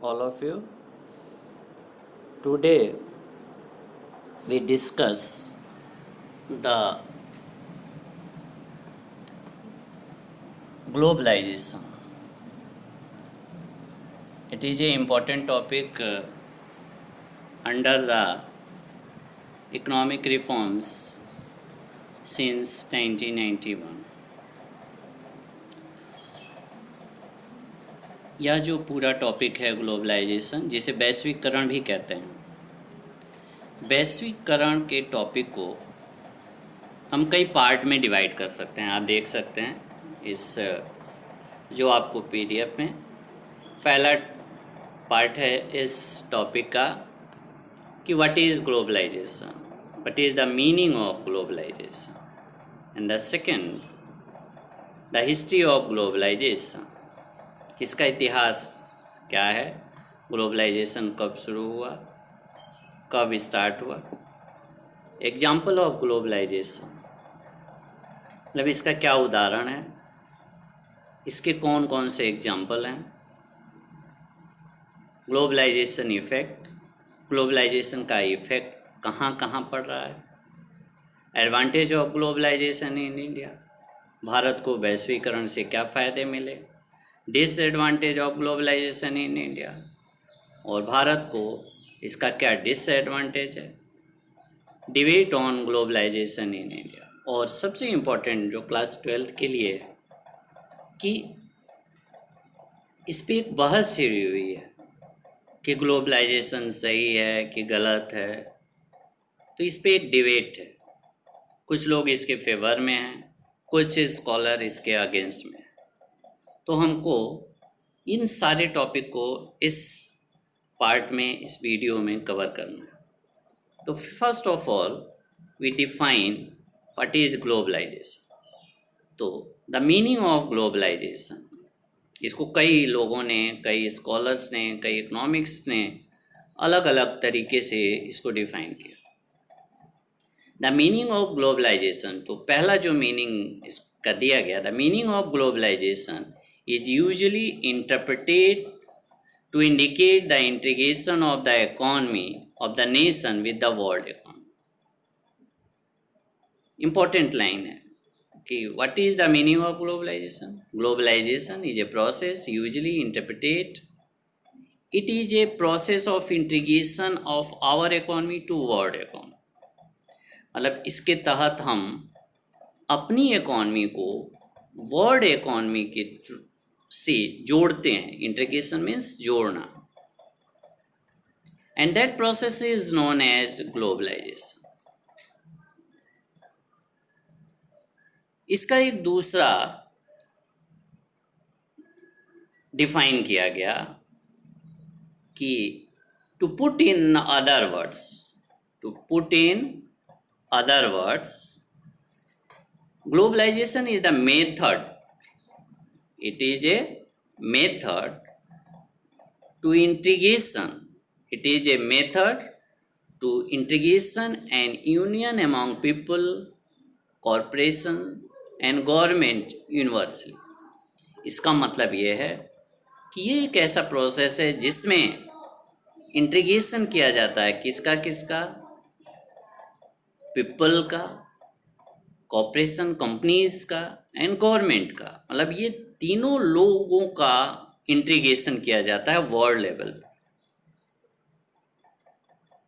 all of you. Today we discuss the globalization. It is an important topic under the economic reforms since 1991. यह जो पूरा topic है globalisation, जिसे वैश्वीकरण भी कहते हैं, वैश्वीकरण के टॉपिक को हम कई पार्ट में डिवाइड कर सकते हैं। आप देख सकते हैं इस जो आपको पीडीएफ में पहला पार्ट है इस टॉपिक का कि what is globalisation, what is the meaning of globalisation, and the second the history of globalisation, इसका इतिहास क्या है, ग्लोबलाइजेशन कब शुरू हुआ, कब स्टार्ट हुआ, एग्जाम्पल ऑफ ग्लोबलाइजेशन मतलब इसका क्या उदाहरण है, इसके कौन कौन से एग्जाम्पल हैं, ग्लोबलाइजेशन इफ़ेक्ट, ग्लोबलाइजेशन का इफ़ेक्ट कहाँ कहाँ पड़ रहा है, advantage of globalisation in India, भारत को वैश्वीकरण से क्या फ़ायदे मिले, disadvantage of globalisation in India, और भारत को इसका क्या डिसएडवांटेज है, debate on globalisation in India, और सबसे इम्पोर्टेंट जो क्लास 12th के लिए है कि इस पर एक बहस छिड़ी हुई है कि ग्लोबलाइजेशन सही है कि गलत है। तो इस पर एक डिबेट है, कुछ लोग इसके फेवर में हैं, कुछ स्कॉलर इसके अगेंस्ट में हैं। तो हमको इन सारे टॉपिक को इस पार्ट में, इस वीडियो में कवर करना है। तो first of all we define what is globalisation. तो द मीनिंग ऑफ ग्लोबलाइजेशन, इसको कई लोगों ने, कई स्कॉलर्स ने, कई इकोनॉमिक्स ने अलग अलग तरीके से इसको डिफाइन किया। द मीनिंग ऑफ ग्लोबलाइजेशन, तो पहला जो मीनिंग इसका दिया गया, the meaning of globalisation is usually interpreted to indicate the integration of the economy of the nation with the world economy. Important line है कि what is the meaning of globalization? Globalization is a process usually interpreted. It is a process of integration of our economy to world economy. मतलब इसके तहत हम अपनी economy को world economy के से जोड़ते हैं। इंटीग्रेशन मीन्स जोड़ना, and that process is known as globalisation. इसका एक दूसरा डिफाइन किया गया कि to put in other words, to put in other words, globalization is the method, it is a method to integration, it is a method to integration and union among people, corporation and government universally. इसका मतलब ये है कि ये एक ऐसा process है जिसमें इंटीग्रेशन किया जाता है, किसका किसका, पीपल का, कॉर्पोरेशन कंपनीज का एंड गवर्नमेंट का, मतलब ये तीनों लोगों का इंटीग्रेशन किया जाता है वर्ल्ड लेवल पे।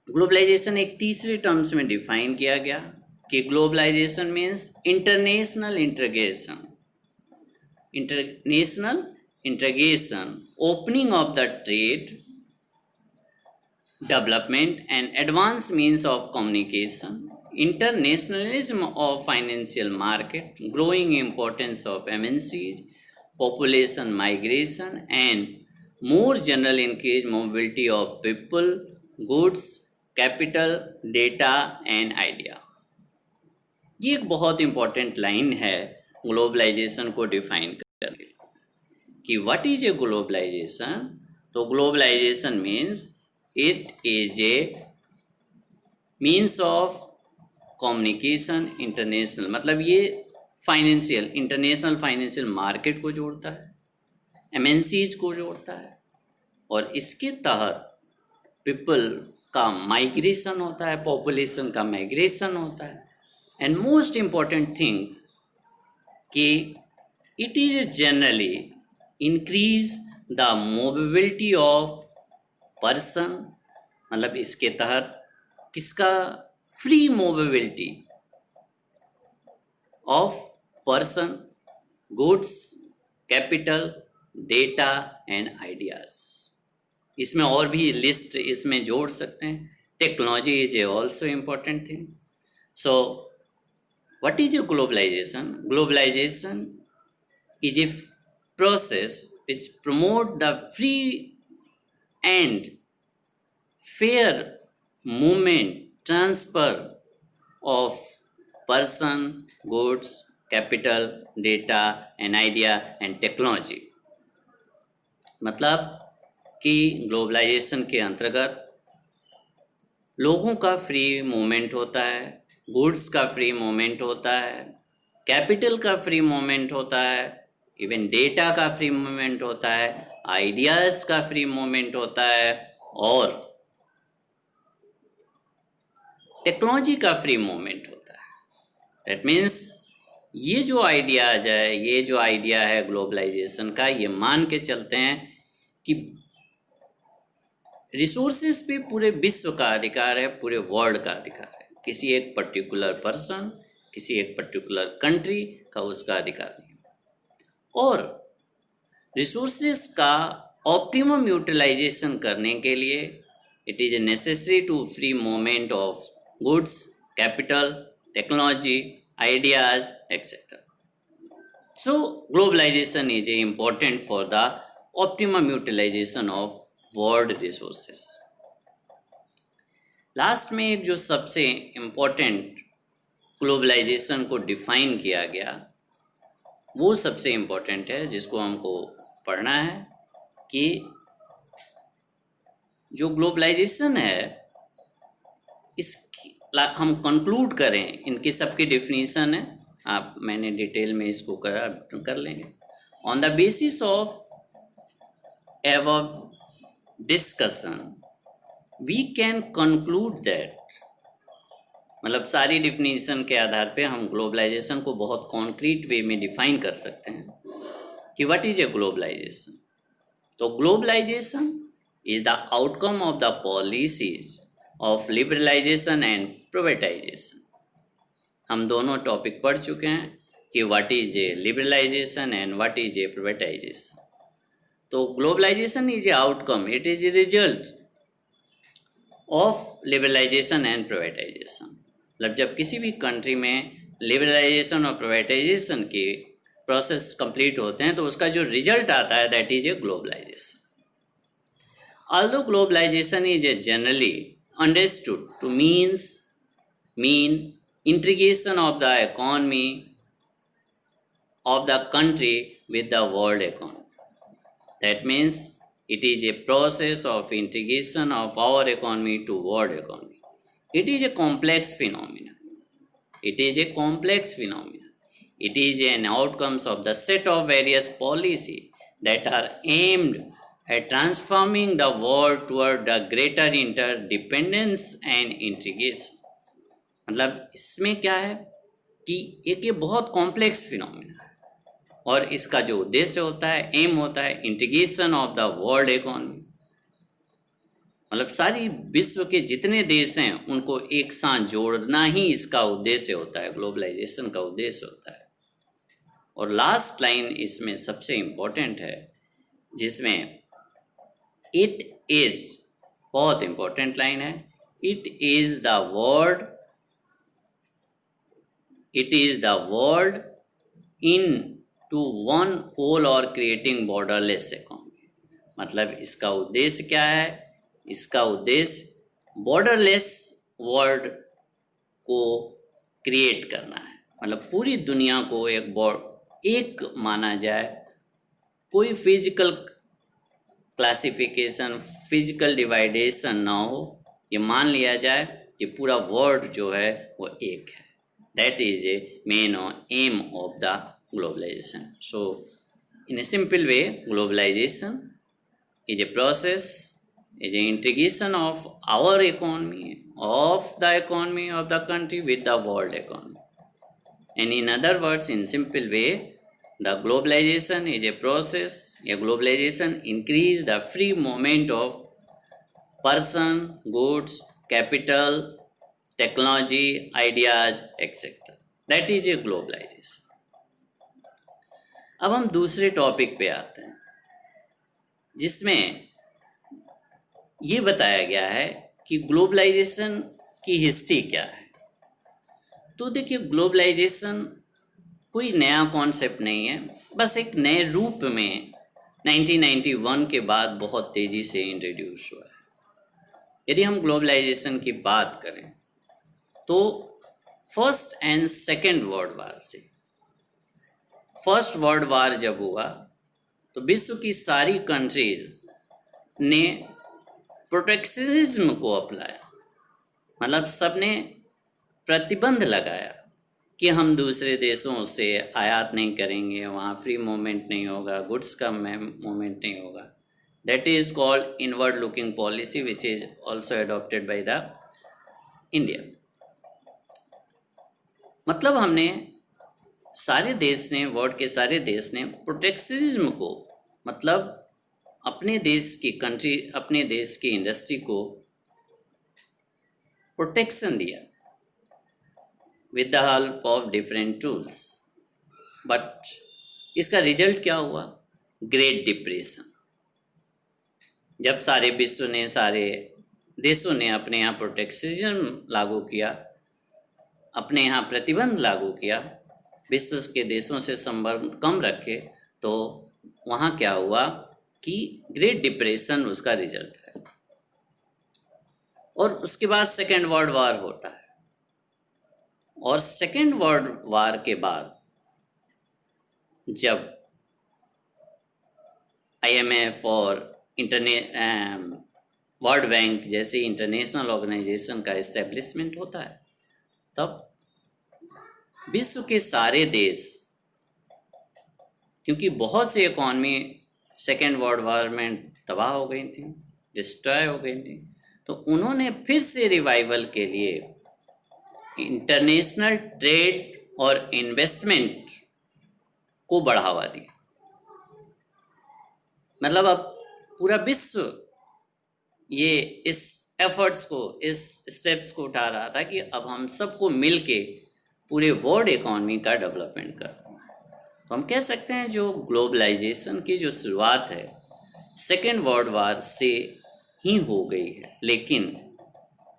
ग्लोबलाइजेशन एक तीसरे टर्म्स में डिफाइन किया गया कि globalisation means international integration, international integration, opening of the trade, development and advance means of communication, internationalism of financial market, growing importance of MNCs, population migration and more general increased mobility of people, goods, capital, data and idea. ये एक बहुत important line है globalization को define करने के लिए कि what is a globalisation. तो globalization means it is a means of communication international, मतलब ये फाइनेंशियल, इंटरनेशनल फाइनेंशियल मार्केट को जोड़ता है, एमएनसीज को जोड़ता है, और इसके तहत पीपल का माइग्रेशन होता है, पॉपुलेशन का माइग्रेशन होता है। एंड मोस्ट इम्पॉर्टेंट थिंग्स कि it is generally increase the mobility of person, मतलब इसके तहत किसका free mobility of person, goods, capital, data and ideas. इसमें और भी लिस्ट इसमें जोड़ सकते हैं। Technology is a also important thing. So what is a globalization? Globalization is a process which promote the free and fair movement, transfer of person, goods, capital, data and idea and technology। मतलब कि globalisation के अंतर्गत लोगों का free movement होता है, goods का free movement होता है, कैपिटल का फ्री मूवमेंट होता है, इवन डेटा का फ्री मूवमेंट होता है, आइडियाज़ का फ्री मूवमेंट होता है और टेक्नोलॉजी का फ्री मूवमेंट होता है। दैट मीन्स ये जो आइडियाज़ है, ये जो आइडिया है ग्लोबलाइजेशन का, ये मान के चलते हैं कि रिसोर्सेज पे पूरे विश्व का अधिकार है, पूरे वर्ल्ड का अधिकार है। किसी एक पर्टिकुलर पर्सन, किसी एक पर्टिकुलर कंट्री का उसका अधिकार नहीं। और रिसोर्सेज का ऑप्टिमम यूटिलाइजेशन करने के लिए it is necessary to free movement of goods, capital, technology, ideas etcetera. So globalization is a important for the optimum utilization of world resources. Last में एक जो सबसे इम्पोर्टेंट ग्लोबलाइजेशन को डिफाइन किया गया, वो सबसे इम्पोर्टेंट है जिसको हमको पढ़ना है कि जो ग्लोबलाइजेशन है इसकी हम कंक्लूड करें, इनकी सबकी डेफिनेशन है, आप मैंने डिटेल में इसको कर लेंगे। On the basis of above discussion we can conclude that, मतलब सारी डिफिनीशन के आधार पे हम ग्लोबलाइजेशन को बहुत कॉन्क्रीट वे में डिफाइन कर सकते हैं कि व्हाट इज ए ग्लोबलाइजेशन। तो globalisation is the outcome of the policies of liberalisation and privatisation. हम दोनों टॉपिक पढ़ चुके हैं कि what is a liberalisation and what is a privatisation. तो globalisation is a outcome, it is a result of liberalisation and privatisation. मतलब जब किसी भी कंट्री में लिबरलाइजेशन और प्राइवेटाइजेशन के प्रोसेस कंप्लीट होते हैं तो उसका जो रिजल्ट आता है that is a globalization. Although globalization is a generally understood to mean integration of the economy of the country with the world economy. That means it is a process of integration of our economy to world economy. It is a complex phenomenon. It is a complex phenomenon. It is an outcomes of the set of various policies that are aimed at transforming the world toward a greater interdependence and integration. मतलब इसमें क्या है कि एक ये बहुत complex phenomena है और इसका जो उद्देश्य होता है, एम होता है integration of the world economy. मतलब सारी विश्व के जितने देश हैं उनको एक साथ जोड़ना ही इसका उद्देश्य होता है, ग्लोबलाइजेशन का उद्देश्य होता है। और लास्ट लाइन इसमें सबसे इम्पोर्टेंट है जिसमें इट इज, बहुत इम्पोर्टेंट लाइन है, it is the world into one whole और क्रिएटिंग बॉर्डरलेस इकोनॉमी। मतलब इसका उद्देश्य क्या है? इसका उद्देश्य बॉर्डरलेस वर्ल्ड को क्रिएट करना है। मतलब पूरी दुनिया को एक माना जाए, कोई फिजिकल क्लासिफिकेशन, फिजिकल डिवाइडेशन ना हो, ये मान लिया जाए कि पूरा वर्ल्ड जो है वो एक है। That is A main M of the globalization. So in a simple way, globalization is a process, is an integration of our economy, of the economy of the country with the world economy. And in other words, in simple way, the globalization is a process. A globalization increase the free movement of person, goods, capital, technology, ideas, etc. That is a globalization. अब हम दूसरे topic पे आते हैं जिसमें ये बताया गया है कि ग्लोबलाइजेशन की हिस्ट्री क्या है। तो देखिए, ग्लोबलाइजेशन कोई नया कॉन्सेप्ट नहीं है, बस एक नए रूप में 1991 के बाद बहुत तेज़ी से इंट्रोड्यूस हुआ है। यदि हम ग्लोबलाइजेशन की बात करें तो first and second world war से, फर्स्ट वर्ल्ड वार जब हुआ तो विश्व की सारी कंट्रीज ने प्रोटेक्शनिज्म को अपनाया, मतलब सबने प्रतिबंध लगाया कि हम दूसरे देशों से आयात नहीं करेंगे, वहाँ फ्री मूवमेंट नहीं होगा, गुड्स का मूवमेंट नहीं होगा। That is called inward looking policy which is also adopted by the India. मतलब हमने सारे देश ने, वर्ल्ड के सारे देश ने प्रोटेक्शनिज्म को, मतलब अपने देश की कंट्री, अपने देश की इंडस्ट्री को प्रोटेक्शन दिया with the help of different tools. But इसका रिजल्ट क्या हुआ? Great depression. जब सारे विश्व ने, सारे देशों ने अपने यहाँ प्रोटेक्शनिज्म लागू किया, अपने यहाँ प्रतिबंध लागू किया, विश्व के देशों से संबंध कम रखे, तो वहाँ क्या हुआ कि ग्रेट डिप्रेशन उसका रिजल्ट है। और उसके बाद सेकेंड वर्ल्ड वार होता है, और सेकेंड वर्ल्ड वार के बाद जब IMF और वर्ल्ड बैंक जैसी इंटरनेशनल ऑर्गेनाइजेशन का इस्टेब्लिशमेंट होता है, तब विश्व के सारे देश, क्योंकि बहुत सी इकॉनमी सेकेंड वर्ल्ड वार में तबाह हो गई थी, डिस्ट्रॉय हो गई थी, तो उन्होंने फिर से रिवाइवल के लिए इंटरनेशनल ट्रेड और इन्वेस्टमेंट को बढ़ावा दिया। मतलब अब पूरा विश्व ये इस एफर्ट्स को, इस स्टेप्स को उठा रहा था कि अब हम सबको मिल के पूरे वर्ल्ड इकॉनमी का डेवलपमेंट करना है। तो हम कह सकते हैं जो ग्लोबलाइजेशन की जो शुरुआत है सेकेंड वर्ल्ड वार से ही हो गई है, लेकिन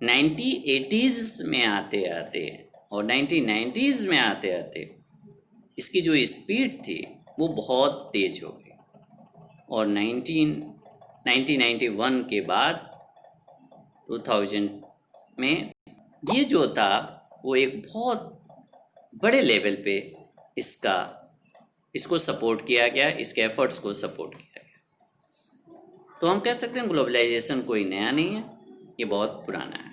1980s में आते आते और 1990s में आते आते इसकी जो स्पीड थी वो बहुत तेज़ हो गई, और 1991 के बाद 2000 में ये जो था वो एक बहुत बड़े लेवल पे इसको सपोर्ट किया गया, इसके एफर्ट्स को सपोर्ट किया गया। तो हम कह सकते हैं ग्लोबलाइजेशन कोई नया नहीं है, ये बहुत पुराना है।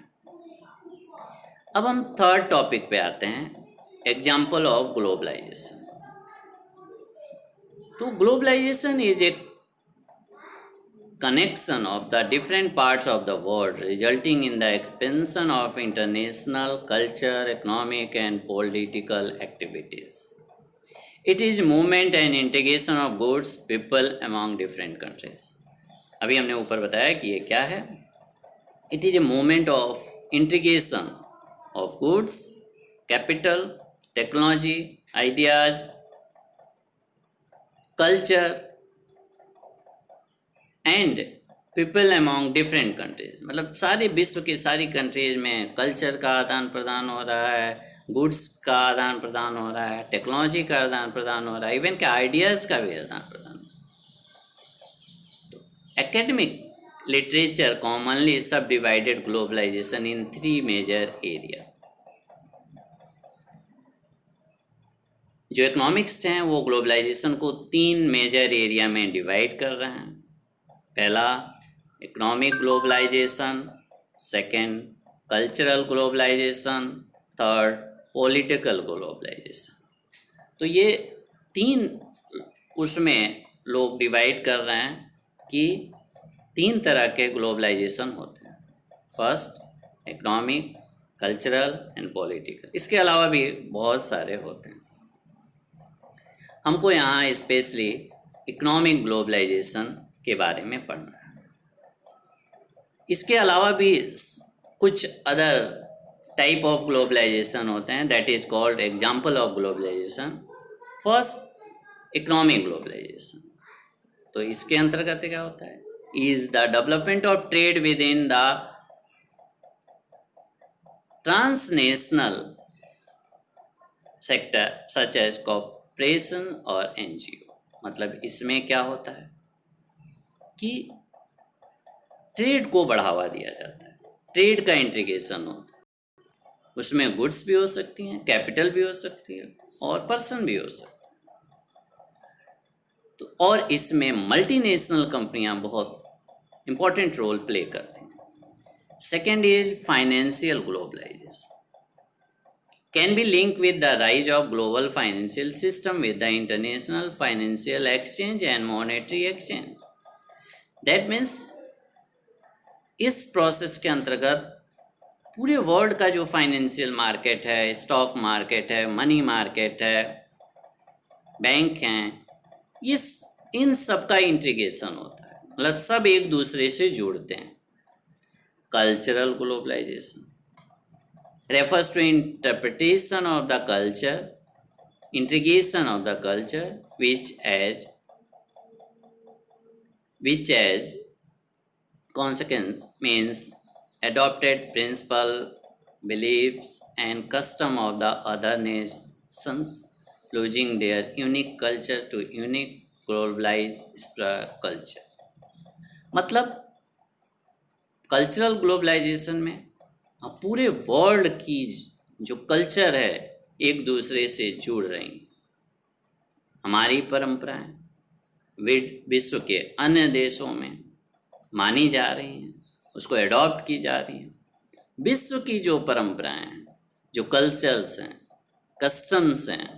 अब हम थर्ड टॉपिक पे आते हैं, एग्जाम्पल ऑफ ग्लोबलाइजेशन। तो globalisation is a connection of the different parts of the world resulting in the expansion of international culture, economic and political activities. It is movement and integration of goods, people among different countries. अभी हमने ऊपर बताया कि ये क्या है। It is a movement of integration of goods, capital, technology, ideas, culture and people among different countries. मतलब सारे विश्व की सारी कंट्रीज में कल्चर का आदान प्रदान हो रहा है, गुड्स का आदान प्रदान हो रहा है, टेक्नोलॉजी का आदान प्रदान हो रहा है, इवन के आइडियाज़ का भी आदान प्रदान। तो एकेडमिक लिटरेचर कॉमनली सब डिवाइडेड ग्लोबलाइजेशन इन 3 मेजर एरिया। जो इकोनॉमिक्स हैं वो ग्लोबलाइजेशन को 3 मेजर एरिया में डिवाइड कर रहे हैं। पहला economic globalization, second cultural globalization, third political globalization. तो ये 3 उसमें लोग डिवाइड कर रहे हैं कि तीन तरह के ग्लोबलाइजेशन होते हैं। First, economic, cultural and political. इसके अलावा भी बहुत सारे होते हैं। हमको यहाँ स्पेशली इकोनॉमिक ग्लोबलाइजेशन के बारे में पढ़ना है। इसके अलावा भी कुछ अदर टाइप ऑफ ग्लोबलाइजेशन होते हैं, that is called example of globalization. First, economic globalization. तो इसके अंतर्गत क्या होता है? Is the development of trade within the transnational sector such as corporation और एनजीओ। मतलब इसमें क्या होता है कि ट्रेड को बढ़ावा दिया जाता है, ट्रेड का इंटीग्रेशन होता है। उसमें गुड्स भी हो सकती हैं, कैपिटल भी हो सकती है और पर्सन भी हो सकते हैं। तो और इसमें मल्टीनेशनल कंपनियां बहुत इंपॉर्टेंट रोल प्ले करती हैं। Second is financial globalization, can be linked with the rise of global financial system with the international financial exchange and monetary exchange. That means इस प्रोसेस के अंतर्गत पूरे वर्ल्ड का जो फाइनेंशियल मार्केट है, stock market है, मनी मार्केट है, bank हैं, इन सब का इंटीग्रेशन होता है। मतलब सब एक दूसरे से जुड़ते हैं। Cultural globalization refers to interpretation of the culture, integration of the culture, which as consequence means adopted principle, beliefs and custom of the other nations losing their unique culture to unique globalized culture। मतलब cultural globalisation में पूरे world की जो culture है एक दूसरे से जुड़ रही हैं। हमारी परंपराएं विश्व के अन्य देशों में मानी जा रही हैं, उसको अडॉप्ट की जा रही हैं। विश्व की जो परंपराएं हैं, जो कल्चर्स हैं, कस्टम्स हैं,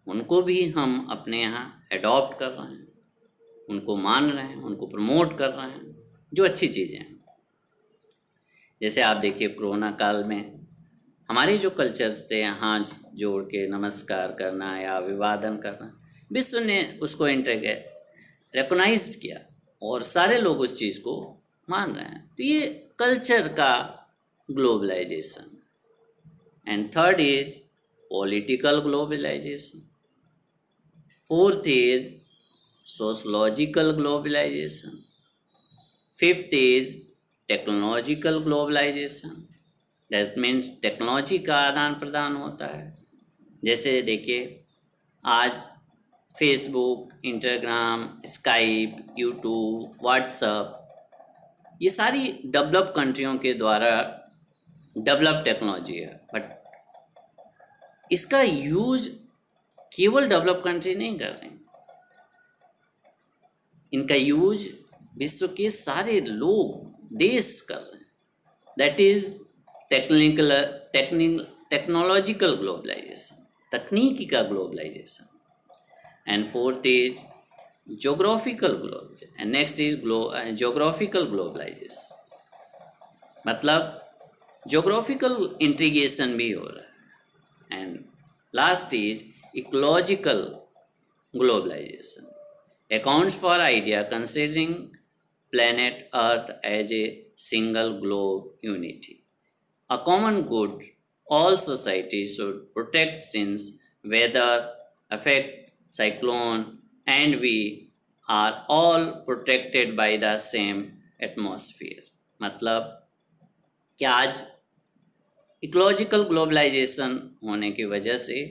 उनको भी हम अपने यहाँ अडॉप्ट कर रहे हैं, उनको मान रहे हैं, उनको प्रमोट कर रहे हैं, जो अच्छी चीज़ें हैं। जैसे आप देखिए कोरोना काल में हमारे जो कल्चर्स थे, हाथ जोड़ के नमस्कार करना या अभिवादन करना, विश्व ने उसको रिकॉग्नाइज किया और सारे लोग उस चीज़ को मान रहे हैं। तो ये कल्चर का globalisation. And third is political globalisation. Fourth is sociological globalisation. Fifth is technological globalisation, that means technology का आदान प्रदान होता है। जैसे देखिए आज Facebook, Instagram, Skype, YouTube, WhatsApp, ये सारी डेवलप कंट्रियों के द्वारा डेवलप टेक्नोलॉजी है, बट इसका यूज केवल डेवलप कंट्री नहीं कर रहे हैं, इनका यूज विश्व के सारे लोग, देश कर रहे हैं। दैट इज टेक्नोलॉजिकल ग्लोबलाइजेशन, तकनीकी का globalisation. And fourth is geographical globalization and next is geographical globalization. मतलब जोग्राफिकल इंटीग्रेशन भी हो रहा है। And last is ecological globalization, accounts for idea considering planet Earth as a single globe unity, a common good all societies should protect since weather affect cyclone and we are all protected by the same atmosphere। मतलब क्या आज ecological globalisation होने की वजह से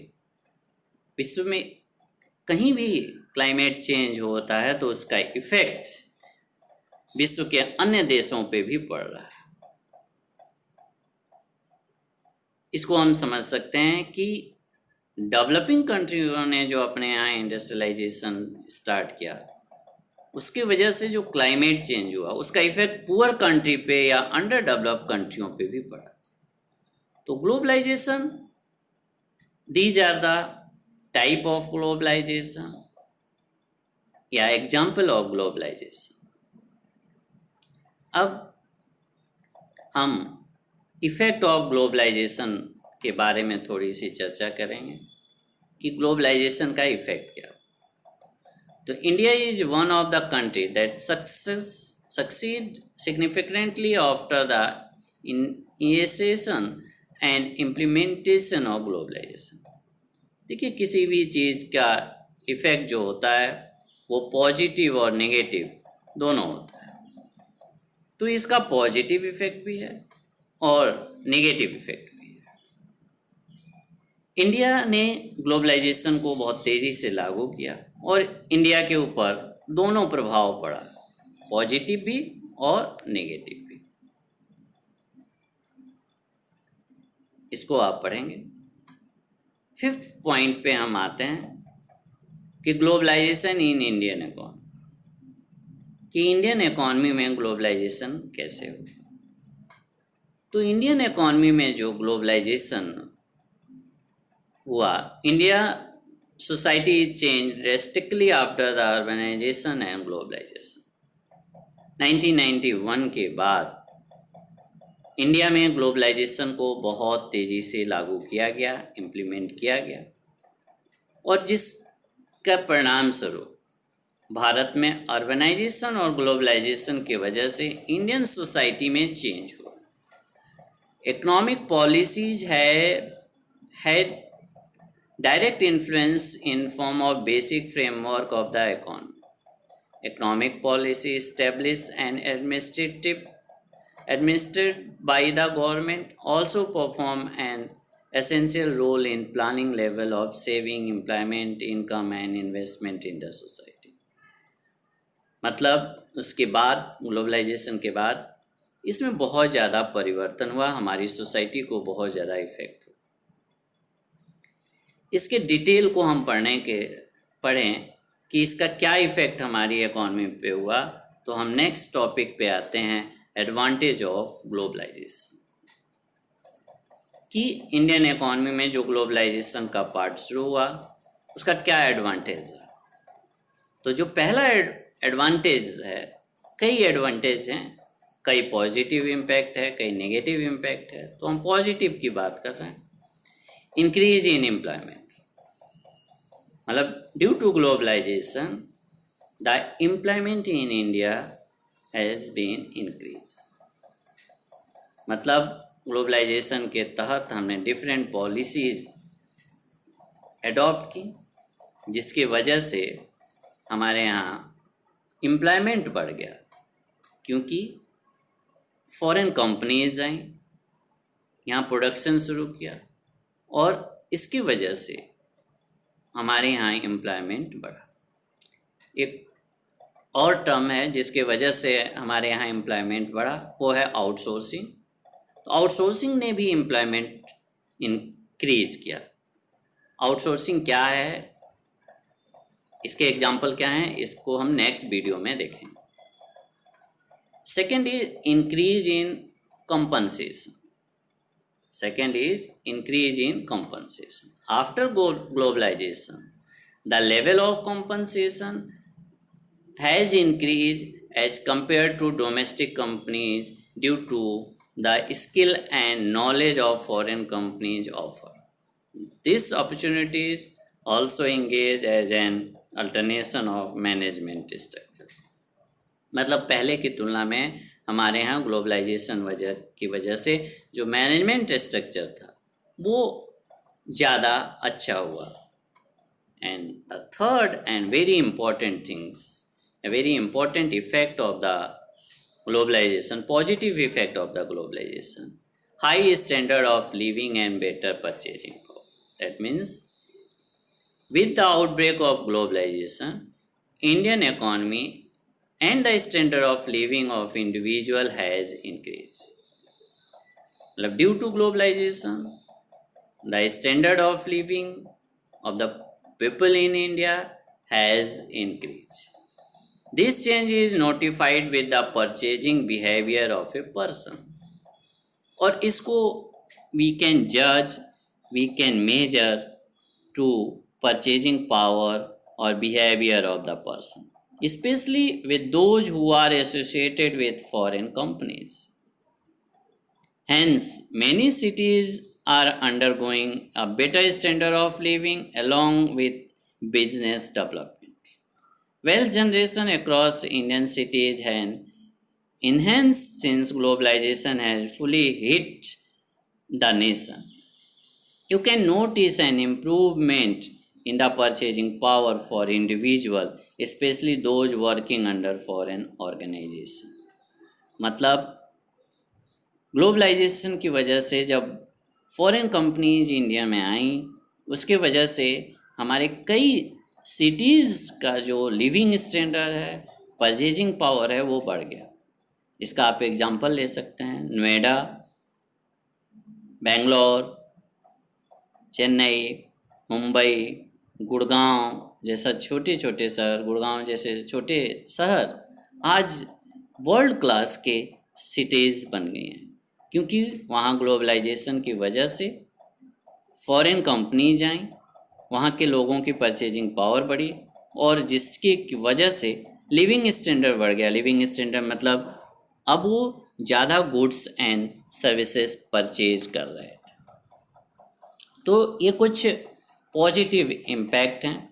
विश्व में कहीं भी क्लाइमेट चेंज होता है तो उसका इफ़ेक्ट विश्व के अन्य देशों पे भी पड़ रहा है। इसको हम समझ सकते हैं कि डेवलपिंग कंट्रियों ने जो अपने यहाँ इंडस्ट्रियलाइजेशन स्टार्ट किया, उसकी वजह से जो क्लाइमेट चेंज हुआ उसका इफ़ेक्ट पुअर कंट्री पे या अंडर डेवलप कंट्रियों पे भी पड़ा। तो globalization, these are the type of globalization या एग्जाम्पल ऑफ ग्लोबलाइजेशन। अब हम इफ़ेक्ट ऑफ ग्लोबलाइजेशन के बारे में थोड़ी सी चर्चा करेंगे कि ग्लोबलाइजेशन का इफ़ेक्ट क्या। तो India is one of the country that succeed significantly after the initiation and implementation of globalization। देखिए, किसी भी चीज़ का इफ़ेक्ट जो होता है वो पॉजिटिव और नेगेटिव दोनों होता है। तो इसका पॉजिटिव इफ़ेक्ट भी है और नेगेटिव इफ़ेक्ट भी है। इंडिया ने ग्लोबलाइजेशन को बहुत तेज़ी से लागू किया और इंडिया के ऊपर दोनों प्रभाव पड़ा, पॉजिटिव भी और नेगेटिव भी। इसको आप पढ़ेंगे। 5th पॉइंट पे हम आते हैं कि ग्लोबलाइजेशन इन इंडियन इकोनॉमी, कि इंडियन इकोनॉमी में ग्लोबलाइजेशन कैसे हो। तो इंडियन इकोनॉमी में जो ग्लोबलाइजेशन हुआ, India society change drastically after the urbanization and globalization. 1991 के बाद इंडिया में ग्लोबलाइजेशन को बहुत तेज़ी से लागू किया गया, इम्प्लीमेंट किया गया, और जिसका परिणाम स्वरूप भारत में अर्बनाइजेशन और ग्लोबलाइजेशन की वजह से इंडियन सोसाइटी में चेंज हुआ। Economic policies had direct influence in form of basic framework of the economy. Economic policy established and administered by the government also perform an essential role in planning level of saving, employment, income and investment in the society। मतलब उसके बाद, globalisation के बाद इसमें बहुत ज़्यादा परिवर्तन हुआ, हमारी सोसाइटी को बहुत ज़्यादा इफेक्ट हुआ। इसके डिटेल को हम पढ़ें कि इसका क्या इफ़ेक्ट हमारी इकॉनमी पे हुआ। तो हम नेक्स्ट टॉपिक पे आते हैं, एडवांटेज ऑफ ग्लोबलाइजेशन, कि इंडियन इकॉनमी में जो ग्लोबलाइजेशन का पार्ट शुरू हुआ उसका क्या एडवांटेज है। तो जो पहला एडवांटेज है, कई एडवांटेज हैं, कई पॉजिटिव इम्पैक्ट है, कई नेगेटिव इम्पैक्ट है। तो हम पॉजिटिव की बात कर रहे हैं। इंक्रीज इन एम्प्लॉयमेंट, मतलब due to globalization the employment in India has been increase. मतलब ग्लोबलाइजेशन के तहत हमने डिफरेंट पॉलिसीज़ एडॉप्ट की, जिसकी वजह से हमारे यहाँ एम्प्लॉयमेंट बढ़ गया, क्योंकि फॉरेन कंपनीज आई, यहाँ प्रोडक्शन शुरू किया और इसकी वजह से हमारे यहाँ एम्प्लॉयमेंट बढ़ा। एक और टर्म है जिसके वजह से हमारे यहाँ एम्प्लॉयमेंट बढ़ा, वो है आउटसोर्सिंग। तो आउटसोर्सिंग ने भी एम्प्लॉयमेंट इंक्रीज किया। आउटसोर्सिंग क्या है, इसके एग्जाम्पल क्या हैं, इसको हम नेक्स्ट वीडियो में देखेंगे। Second is increase in compensation. Second is increase in compensation. After globalization, the level of compensation has increased as compared to domestic companies due to the skill and knowledge of foreign companies offer. These opportunities also engage as an alternation of management structure। मतलब पहले की तुलना में हमारे यहाँ globalisation की वजह से जो मैनेजमेंट स्ट्रक्चर था वो ज़्यादा अच्छा हुआ। And the third and very important things, a very important effect of the globalization, positive effect of the globalization, high standard of living and better purchasing power. That means with the outbreak of globalization, Indian economy and the standard of living of individual has increased. Due to globalization, the standard of living of the people in India has increased. This change is notified with the purchasing behavior of a person. और इसको we can judge, we can measure to purchasing power or behavior of the person. especially with those who are associated with foreign companies. Hence, many cities are undergoing a better standard of living along with business development. Wealth generation across Indian cities has enhanced since globalization has fully hit the nation. You can notice an improvement in the purchasing power for individual, especially those working under foreign organization. मतलब globalization की वजह से जब foreign companies India में आई, उसके वजह से हमारे कई सिटीज़ का जो लिविंग स्टैंडर्ड है, परचेजिंग पावर है, वो बढ़ गया। इसका आप एग्जांपल ले सकते हैं, नोएडा, बेंगलोर, चेन्नई, मुंबई, गुड़गांव जैसा छोटे छोटे शहर, गुड़गांव जैसे छोटे शहर आज वर्ल्ड क्लास के सिटीज़ बन गई हैं, क्योंकि वहाँ ग्लोबलाइजेशन की वजह से फॉरेन कंपनीज आईं, वहाँ के लोगों की परचेजिंग पावर बढ़ी और जिसकी वजह से लिविंग स्टैंडर्ड बढ़ गया। लिविंग स्टैंडर्ड मतलब अब वो ज़्यादा गुड्स एंड सर्विसेज परचेज कर रहे थे। तो ये कुछ पॉजिटिव इम्पैक्ट हैं।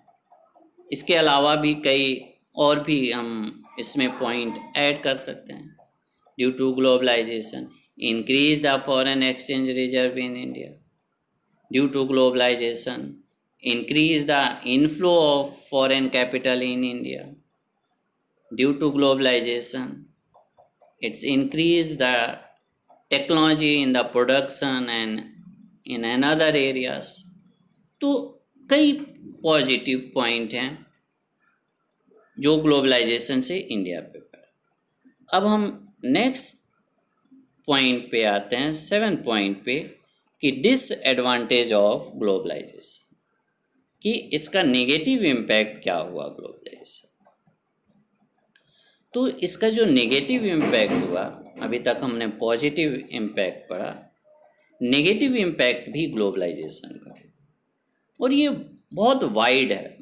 इसके अलावा भी कई और भी हम इसमें पॉइंट ऐड कर सकते हैं। Due to globalization increase the foreign exchange reserve in India. Due to globalization, increase the inflow of foreign capital in India. Due to globalization, it's increased the technology in the production and in another areas. तो कई positive point हैं जो globalisation से India पे पड़ा। अब हम next point पे आते हैं, 7 पॉइंट पे, कि डिसएडवांटेज ऑफ ग्लोबलाइजेशन, कि इसका नेगेटिव इम्पैक्ट क्या हुआ ग्लोबलाइजेशन। तो इसका जो नेगेटिव इम्पैक्ट हुआ, अभी तक हमने पॉजिटिव इम्पैक्ट पढ़ा, नेगेटिव इम्पैक्ट भी ग्लोबलाइजेशन का, और ये बहुत वाइड है।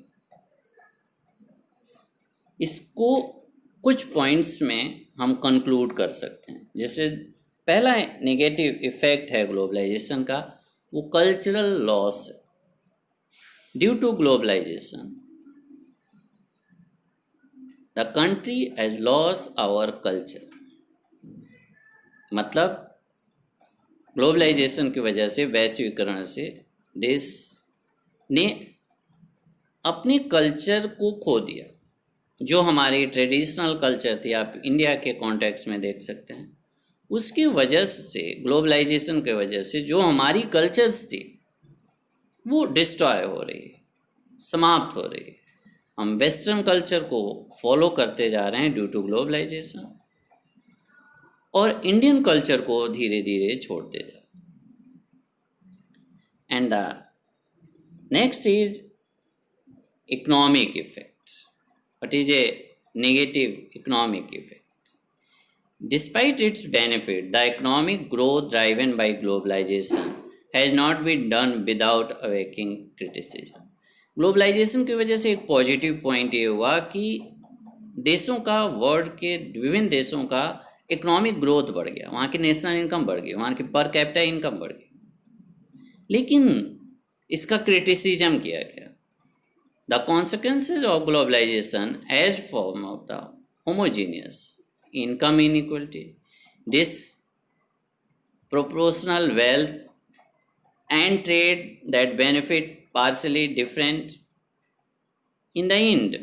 इसको कुछ पॉइंट्स में हम कंक्लूड कर सकते हैं। जैसे पहला नेगेटिव इफेक्ट है ग्लोबलाइजेशन का, वो कल्चरल लॉस है। Due to globalization the country has loss our culture. मतलब ग्लोबलाइजेशन की वजह से, वैश्वीकरण से देश ने अपने कल्चर को खो दिया। जो हमारी ट्रेडिशनल कल्चर थी, आप इंडिया के कॉन्टेक्स्ट में देख सकते हैं, उसकी वजह से, ग्लोबलाइजेशन के वजह से जो हमारी कल्चर्स थी वो डिस्ट्रॉय हो रही है, समाप्त हो रही है। हम वेस्टर्न कल्चर को फॉलो करते जा रहे हैं ड्यू टू ग्लोबलाइजेशन, और इंडियन कल्चर को धीरे धीरे छोड़ते जा रहे हैं। And the next is economic effect. What is A negative economic effect? Despite its benefit, the economic growth driven by globalization has not been done without awakening criticism. Globalization की वजह से एक पॉजिटिव पॉइंट ये हुआ कि देशों का, world के विभिन्न देशों का इकोनॉमिक ग्रोथ बढ़ गया, वहाँ की नेशनल इनकम बढ़ गई, वहाँ की पर कैपिटा इनकम बढ़ गई। लेकिन इसका क्रिटिसिज्म किया गया। The consequences of globalization as form of the homogeneous income inequality, disproportional wealth and trade that benefit partially different. In the end,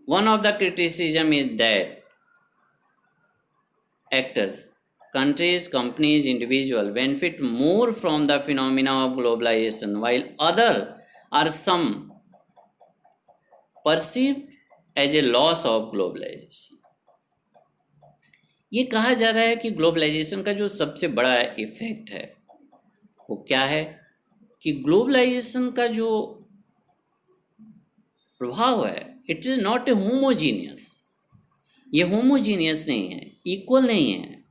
one of the criticism is that actors, countries, companies, individuals benefit more from the phenomena of globalization, while other are some perceived as a loss of globalization. ये कहा जा रहा है कि globalisation का जो सबसे बड़ा इफेक्ट है वो क्या है, कि ग्लोबलाइजेशन का जो प्रभाव है, it is not a homogeneous. ये होमोजीनियस नहीं है, इक्वल नहीं है।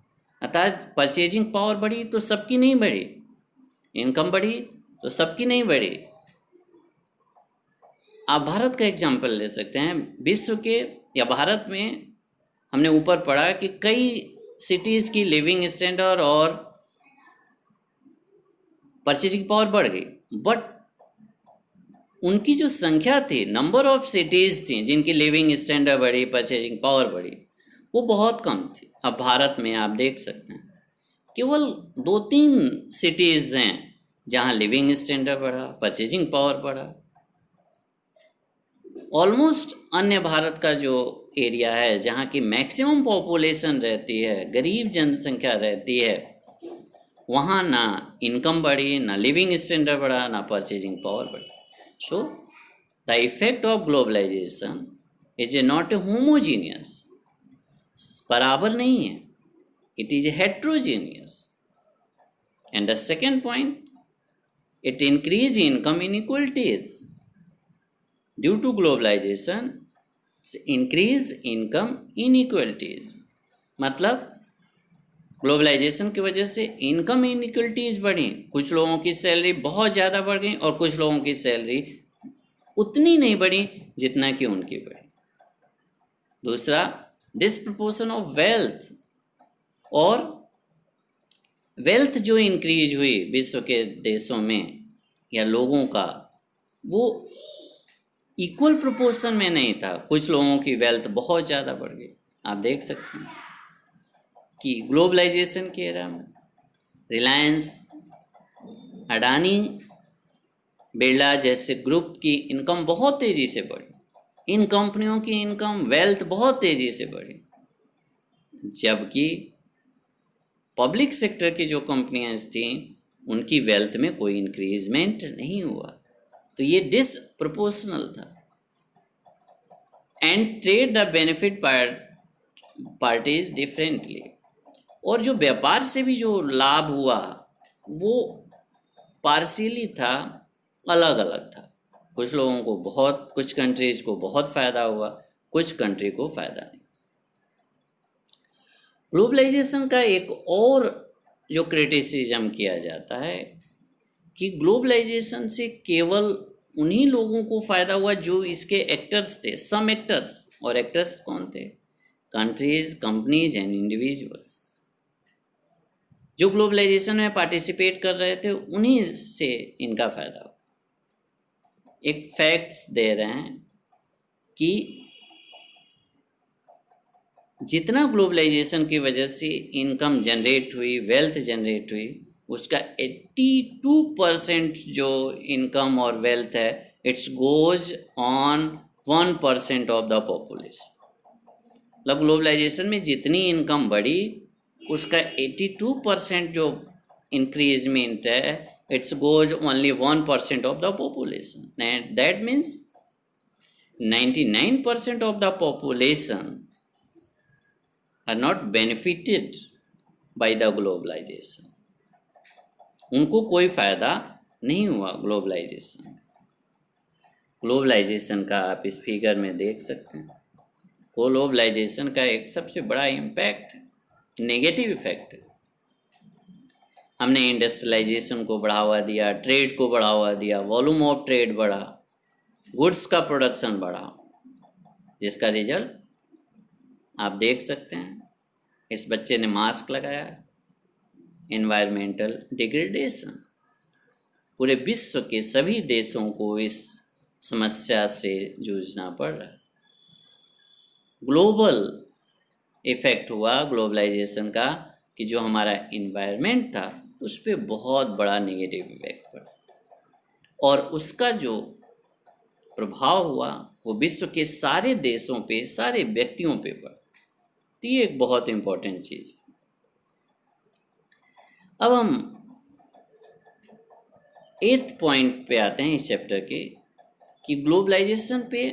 अर्थात परचेजिंग पावर बढ़ी तो सबकी नहीं बढ़ी, इनकम बढ़ी तो सबकी नहीं बढ़ी। आप भारत का एग्जाम्पल ले सकते हैं। विश्व के या भारत में हमने ऊपर पढ़ा कि कई सिटीज़ की लिविंग स्टैंडर्ड और परचेजिंग पावर बढ़ गई, बट उनकी जो संख्या थी, नंबर ऑफ सिटीज़ थी जिनकी लिविंग स्टैंडर्ड बढ़ी, परचेजिंग पावर बढ़ी, वो बहुत कम थी। अब भारत में आप देख सकते हैं केवल 2-3 सिटीज़ हैं जहाँ लिविंग स्टैंडर्ड बढ़ा, परचेजिंग पावर बढ़ा। ऑलमोस्ट अन्य भारत का जो एरिया है जहाँ की मैक्सिमम पॉपुलेशन रहती है, गरीब जनसंख्या रहती है, वहाँ ना इनकम बढ़ी, ना लिविंग स्टैंडर्ड बढ़ा, ना परचेजिंग पावर बढ़ी। So the effect of globalization is a not a homogeneous, बराबर नहीं है, it is a heterogeneous. And the second point, it increase income inequalities due to globalization, increase income inequalities। मतलब globalization की वजह से income inequalities बढ़ी, कुछ लोगों की सैलरी बहुत ज़्यादा बढ़ गई और कुछ लोगों की सैलरी उतनी नहीं बढ़ी जितना कि उनकी बढ़ी। दूसरा, डिस्प्रपोर्शन ऑफ वेल्थ, और वेल्थ जो इंक्रीज हुई विश्व के देशों में या लोगों का, वो इक्वल प्रोपोर्शन में नहीं था। कुछ लोगों की वेल्थ बहुत ज़्यादा बढ़ गई। आप देख सकते हैं कि ग्लोबलाइजेशन के एरा में रिलायंस, अडानी, बिरला जैसे ग्रुप की इनकम बहुत तेज़ी से बढ़ी। इन कंपनियों की इनकम, वेल्थ बहुत तेज़ी से बढ़ी, जबकि पब्लिक सेक्टर की जो कंपनियां थीं उनकी वेल्थ में कोई इंक्रीजमेंट नहीं हुआ। तो ये डिसप्रोपोर्शनल था। And trade the benefit parties differently, और जो व्यापार से भी जो लाभ हुआ वो पार्शियली था, अलग अलग था। कुछ लोगों को बहुत, कुछ कंट्रीज़ को बहुत फ़ायदा हुआ, कुछ कंट्री को फ़ायदा नहीं। ग्लोबलाइजेशन का एक और जो क्रिटिसिज्म किया जाता है कि ग्लोबलाइजेशन से केवल उन्हीं लोगों को फ़ायदा हुआ जो इसके एक्टर्स थे, सम एक्टर्स। और एक्टर्स कौन थे? Countries, companies and individuals. जो ग्लोबलाइजेशन में पार्टिसिपेट कर रहे थे उन्हीं से इनका फ़ायदा हुआ। एक फैक्ट्स दे रहे हैं कि जितना ग्लोबलाइजेशन की वजह से इनकम जनरेट हुई, वेल्थ जनरेट हुई, उसका 82% जो इनकम और वेल्थ है, it's goes on 1% of the population. मतलब ग्लोबलाइजेशन में जितनी इनकम बढ़ी उसका 82% जो इंक्रीजमेंट है, it's goes only 1% of the population. That means 99% of the population are not benefited by the globalization। उनको कोई फ़ायदा नहीं हुआ ग्लोबलाइजेशन। ग्लोबलाइजेशन का आप इस फिगर में देख सकते हैं। ग्लोबलाइजेशन का एक सबसे बड़ा इम्पैक्ट नेगेटिव इफेक्ट है। हमने इंडस्ट्रियलाइजेशन को बढ़ावा दिया, ट्रेड को बढ़ावा दिया, वॉल्यूम ऑफ ट्रेड बढ़ा, गुड्स का प्रोडक्शन बढ़ा, जिसका रिजल्ट आप देख सकते हैं। इस बच्चे ने मास्क लगाया, एनवायरमेंटल डिग्रेडेशन। पूरे विश्व के सभी देशों को इस समस्या से जूझना पड़ रहा है। ग्लोबल इफेक्ट हुआ ग्लोबलाइजेशन का कि जो हमारा इन्वायरमेंट था उस पर बहुत बड़ा नेगेटिव इफेक्ट पड़ा, और उसका जो प्रभाव हुआ वो विश्व के सारे देशों पे, सारे व्यक्तियों पे पड़ा। तो ये एक बहुत इम्पोर्टेंट चीज़। अब हम 8th पॉइंट पे आते हैं इस चैप्टर के, कि ग्लोबलाइजेशन पे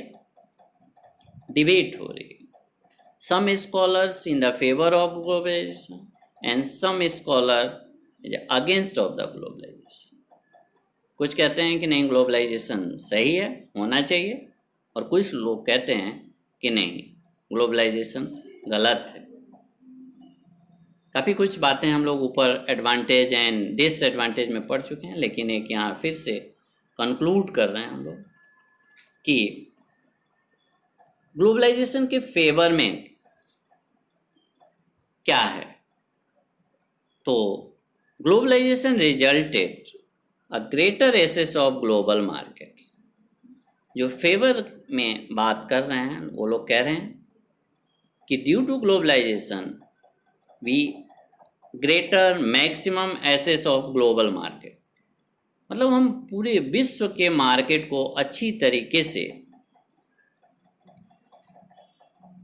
डिबेट हो रही है। Some scholars in the favour of globalisation and some scholar against of the globalization. कुछ कहते हैं कि नहीं, ग्लोबलाइजेशन सही है, होना चाहिए, और कुछ लोग कहते हैं कि नहीं, ग्लोबलाइजेशन गलत है। काफ़ी कुछ बातें हम लोग ऊपर एडवांटेज एंड डिसएडवांटेज में पढ़ चुके हैं, लेकिन एक यहाँ फिर से कंक्लूड कर रहे हैं हम लोग कि ग्लोबलाइजेशन के फेवर में क्या है? तो globalization resulted a greater access of global market. जो फेवर में बात कर रहे हैं वो लोग कह रहे हैं कि due to globalization we greater maximum access of global market, मतलब हम पूरे विश्व के मार्केट को अच्छी तरीके से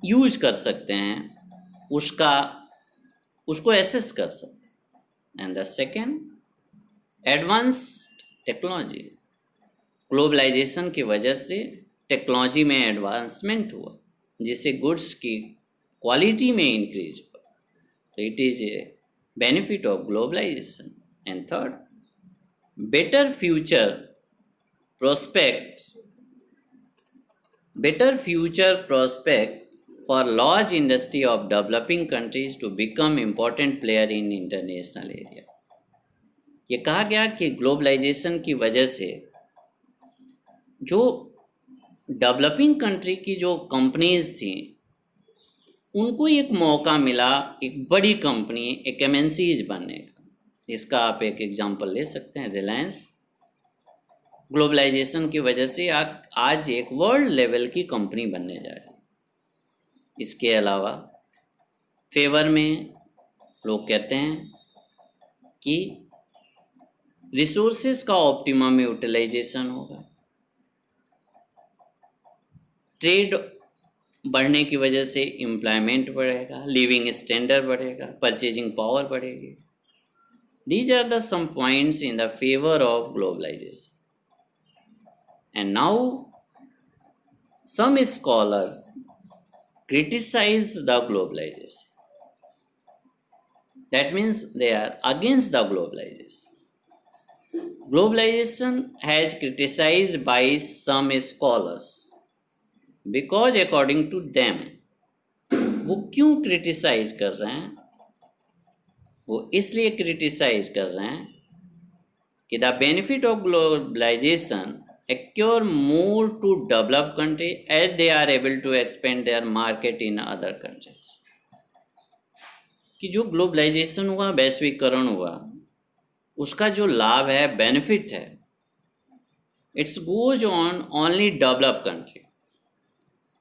यूज कर सकते हैं, उसको एसेस कर सकते हैं। And the second, advanced technology. Globalization की वजह से टेक्नोलॉजी में एडवांसमेंट हुआ, जिससे गुड्स की क्वालिटी में इंक्रीज हुआ, तो it is a benefit of globalisation. And third, better future prospect for large industry of developing countries to become important player in international area। ये कहा गया कि ग्लोबलाइजेशन की वजह से जो डेवलपिंग कंट्री की जो कंपनीज थी उनको एक मौका मिला एक बड़ी कंपनी, एक एमएनसीज बनने का। इसका आप एक एग्जांपल ले सकते हैं, रिलायंस ग्लोबलाइजेशन की वजह से आज एक वर्ल्ड लेवल की कंपनी बनने जा रही है। इसके अलावा फेवर में लोग कहते हैं कि रिसोर्सेज का ऑप्टिमम यूटिलाइजेशन होगा, ट्रेड बढ़ने की वजह से एम्प्लॉयमेंट बढ़ेगा, लिविंग स्टैंडर्ड बढ़ेगा, परचेजिंग पावर बढ़ेगी। These are the some points in the favor of globalization. And now some scholars criticize the globalization. That means they are against the globalization. Globalization has criticized by some scholars because according to them, वो क्यों criticise कर रहे हैं? वो इसलिए criticise कर रहे हैं कि the benefit of globalization accrue more to develop country as they are able to expand their market in other countries. कि जो ग्लोबलाइजेशन हुआ, वैश्वीकरण हुआ, उसका जो लाभ है, बेनिफिट है, it's goes on only develop country.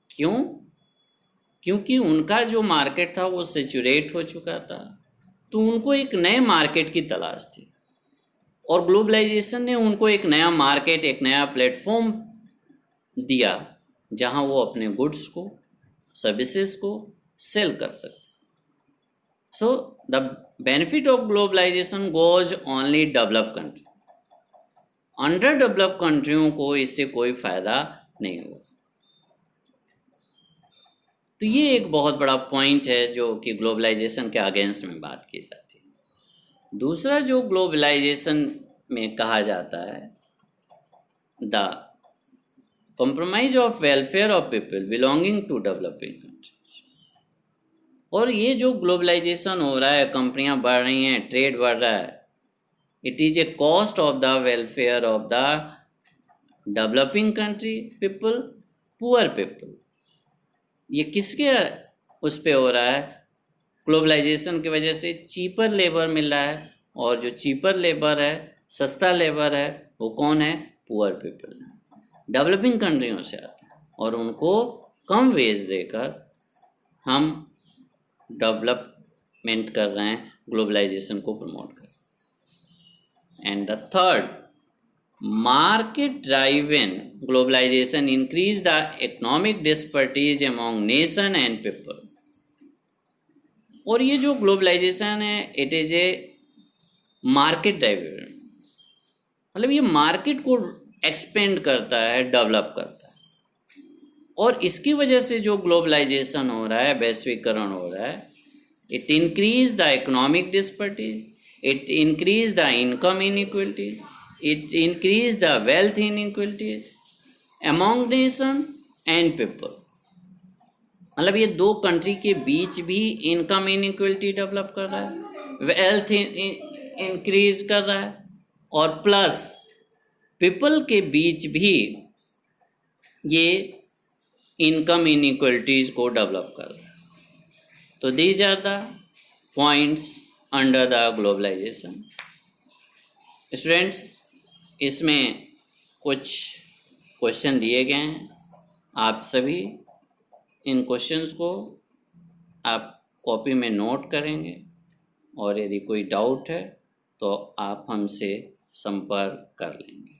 क्यों? क्योंकि उनका जो मार्केट था वो सेचुरेट हो चुका था, तो उनको एक नए मार्केट की तलाश थी और ग्लोबलाइजेशन ने उनको एक नया मार्केट, एक नया प्लेटफॉर्म दिया जहां वो अपने गुड्स को, सर्विसेज को सेल कर सकते। So the benefit of globalisation goes only develop country. Under develop कंट्रियों को इससे कोई फ़ायदा नहीं हुआ। तो ये एक बहुत बड़ा पॉइंट है जो कि ग्लोबलाइजेशन के अगेंस्ट में बात की जाती है। दूसरा जो ग्लोबलाइजेशन में कहा जाता है, the compromise of welfare of people belonging to developing countries. और ये जो ग्लोबलाइजेशन हो रहा है, कंपनियां बढ़ रही हैं, ट्रेड बढ़ रहा है, it is A cost of the welfare of the developing country people, poor people. ये किसके उस पे हो रहा है? ग्लोबलाइजेशन की वजह से चीपर लेबर मिल रहा है, और जो चीपर लेबर है, सस्ता लेबर है, वो कौन है? पुअर पीपल, डेवलपिंग कंट्रियों से आते हैं, और उनको कम वेज देकर हम डेवलपमेंट कर रहे हैं, ग्लोबलाइजेशन को प्रमोट कर। And the third, market driven globalization increase the economic disparities among nation and people। और ये जो ग्लोबलाइजेशन है, it is A market driven, मतलब ये मार्केट को एक्सपेंड करता है, डेवलप करता है, और इसकी वजह से जो ग्लोबलाइजेशन हो रहा है, वैश्वीकरण हो रहा है, it increase the economic disparities, it increase the income inequality, it increase the wealth inequalities among nation and people। मतलब ये दो कंट्री के बीच भी इनकम इनइक्वलिटी डेवलप कर रहा है, वेल्थ इंक्रीज कर रहा है, और प्लस पीपल के बीच भी ये इनकम इनइक्वलिटीज़ को डेवलप कर रहा है। तो these are the points under the globalization. Students, इसमें कुछ क्वेश्चन दिए गए हैं, आप सभी इन क्वेश्चंस को आप कॉपी में नोट करेंगे और यदि कोई डाउट है तो आप हमसे संपर्क कर लेंगे।